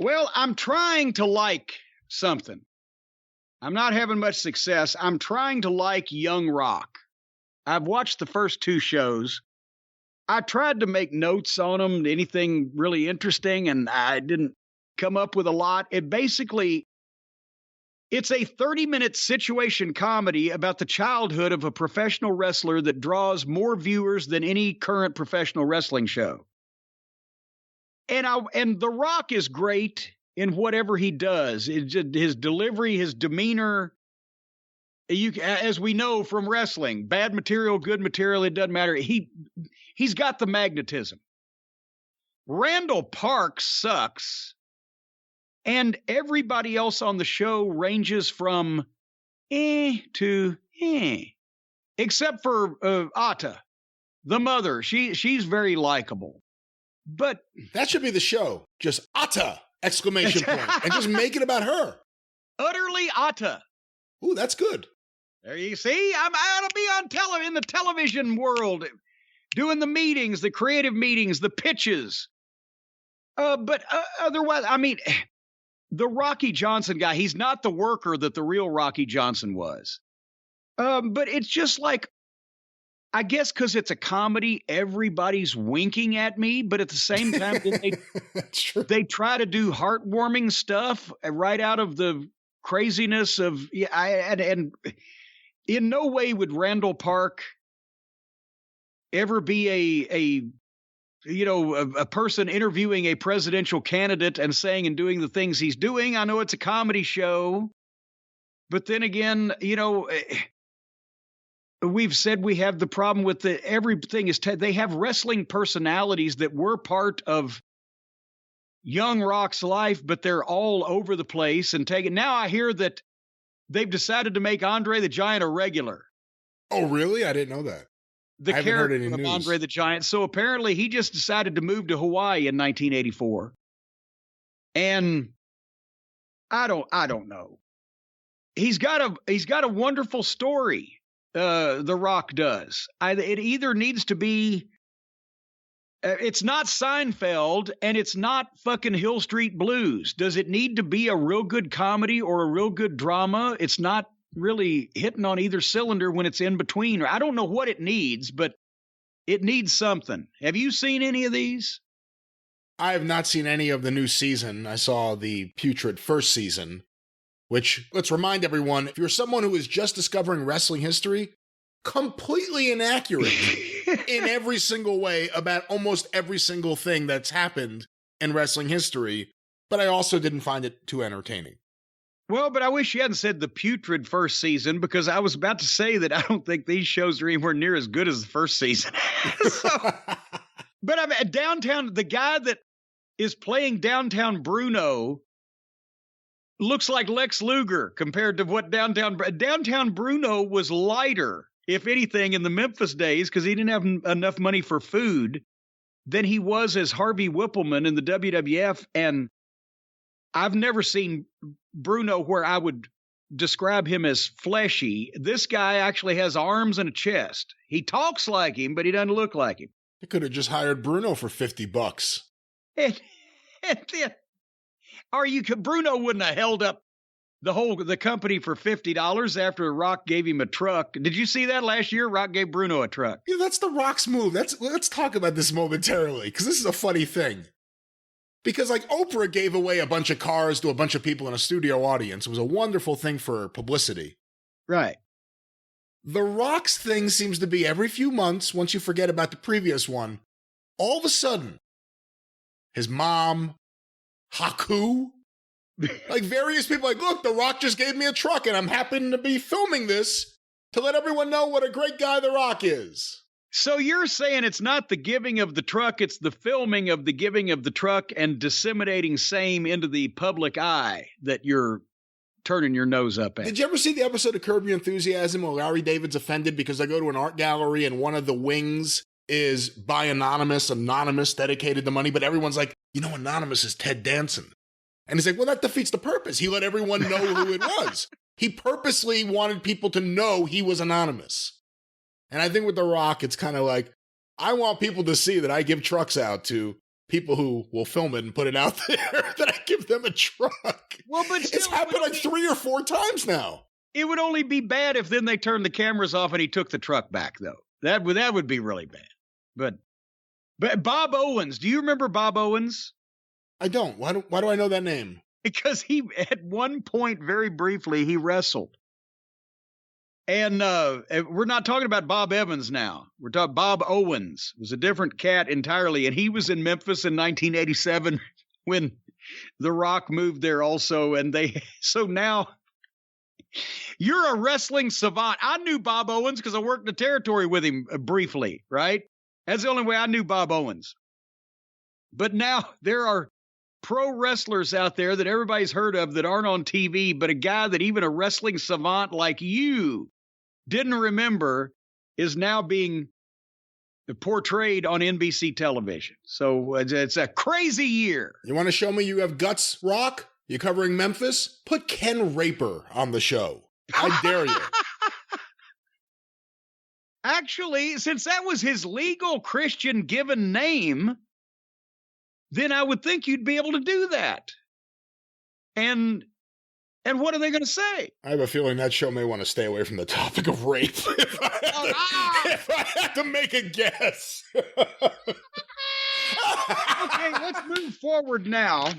Well, I'm trying to like something. I'm not having much success. I'm trying to like young rock. I've watched the first 2 shows. I tried to make notes on them, anything really interesting, and I didn't come up with a lot. It's a 30-minute situation comedy about the childhood of a professional wrestler that draws more viewers than any current professional wrestling show. And The Rock is great in whatever he does. His delivery, his demeanor. As we know from wrestling, bad material, good material, it doesn't matter. He's got the magnetism. Randall Park sucks, and everybody else on the show ranges from to except for Atta, the mother. She's very likable. But that should be the show. Just Atta! Exclamation point. And just make it about her. Utterly Atta. Ooh, that's good. There you see, I ought to be on in the television world, doing the meetings, the creative meetings, the pitches. But otherwise, I mean, the Rocky Johnson guy, he's not the worker that the real Rocky Johnson was. But it's just like, I guess because it's a comedy, everybody's winking at me, but at the same time, they try to do heartwarming stuff right out of the craziness of, and in no way would Randall Park ever be a person interviewing a presidential candidate and saying and doing the things he's doing. I know it's a comedy show, but then again, we've said we have the problem with everything is they have wrestling personalities that were part of young Rock's life, but they're all over the place and taking. Now I hear that they've decided to make Andre the Giant a regular. Oh, really? I didn't know that. The character of Andre the Giant. So apparently he just decided to move to Hawaii in 1984. And I don't know. He's got a wonderful story. The Rock does. It either needs to be. It's not Seinfeld and it's not fucking Hill Street Blues. Does it need to be a real good comedy or a real good drama? It's not really hitting on either cylinder when it's in between. I don't know what it needs, but it needs something. Have you seen any of these? I have not seen any of the new season. I saw the putrid first season, which, let's remind everyone, if you're someone who is just discovering wrestling history, completely inaccurate in every single way about almost every single thing that's happened in wrestling history, but I also didn't find it too entertaining. Well, but I wish you hadn't said the putrid first season, because I was about to say that I don't think these shows are anywhere near as good as the first season. But I mean, Downtown, the guy that is playing Downtown Bruno looks like Lex Luger compared to what Downtown Bruno was lighter, if anything, in the Memphis days, because he didn't have enough money for food, than he was as Harvey Whippleman in the WWF. And I've never seen Bruno where I would describe him as fleshy. This guy actually has arms and a chest. He talks like him, but he doesn't look like him. They could have just hired Bruno for $50. And then, Bruno wouldn't have held up the company for $50 after Rock gave him a truck. Did you see that last year? Rock gave Bruno a truck. Yeah, that's the Rock's move. Let's talk about this momentarily, because this is a funny thing. Because like Oprah gave away a bunch of cars to a bunch of people in a studio audience. It was a wonderful thing for publicity. Right. The Rock's thing seems to be every few months, once you forget about the previous one, all of a sudden, his mom, Haku, like various people like, look, The Rock just gave me a truck and I'm happy to be filming this to let everyone know what a great guy The Rock is. So you're saying it's not the giving of the truck, it's the filming of the giving of the truck and disseminating same into the public eye that you're turning your nose up at. Did you ever see the episode of Curb Your Enthusiasm where Larry David's offended because they go to an art gallery and one of the wings is by Anonymous dedicated the money, but everyone's like, Anonymous is Ted Danson. And he's like, well, that defeats the purpose. He let everyone know who it was. He purposely wanted people to know he was anonymous. And I think with The Rock, it's kind of like, I want people to see that I give trucks out to people who will film it and put it out there that I give them a truck. Well, but still, it's happened like 3 or 4 times now. It would only be bad if then they turned the cameras off and he took the truck back, though. That would be really bad. But Bob Owens, do you remember Bob Owens? I don't. Why do I know that name? Because he, at one point, very briefly, he wrestled. And we're not talking about Bob Evans now. We're talking Bob Owens. It was a different cat entirely. And he was in Memphis in 1987 when The Rock moved there also. And so now you're a wrestling savant. I knew Bob Owens because I worked the territory with him briefly, right? That's the only way I knew Bob Owens. But now there are pro wrestlers out there that everybody's heard of that aren't on TV, but a guy that even a wrestling savant like you didn't remember is now being portrayed on NBC television. So it's a crazy year. You want to show me you have guts, Rock? You covering Memphis? Put Ken Raper on the show. I dare you. Actually, since that was his legal Christian given name, then I would think you'd be able to do that. And what are they going to say? I have a feeling that show may want to stay away from the topic of rape if I had to make a guess. Okay, let's move forward now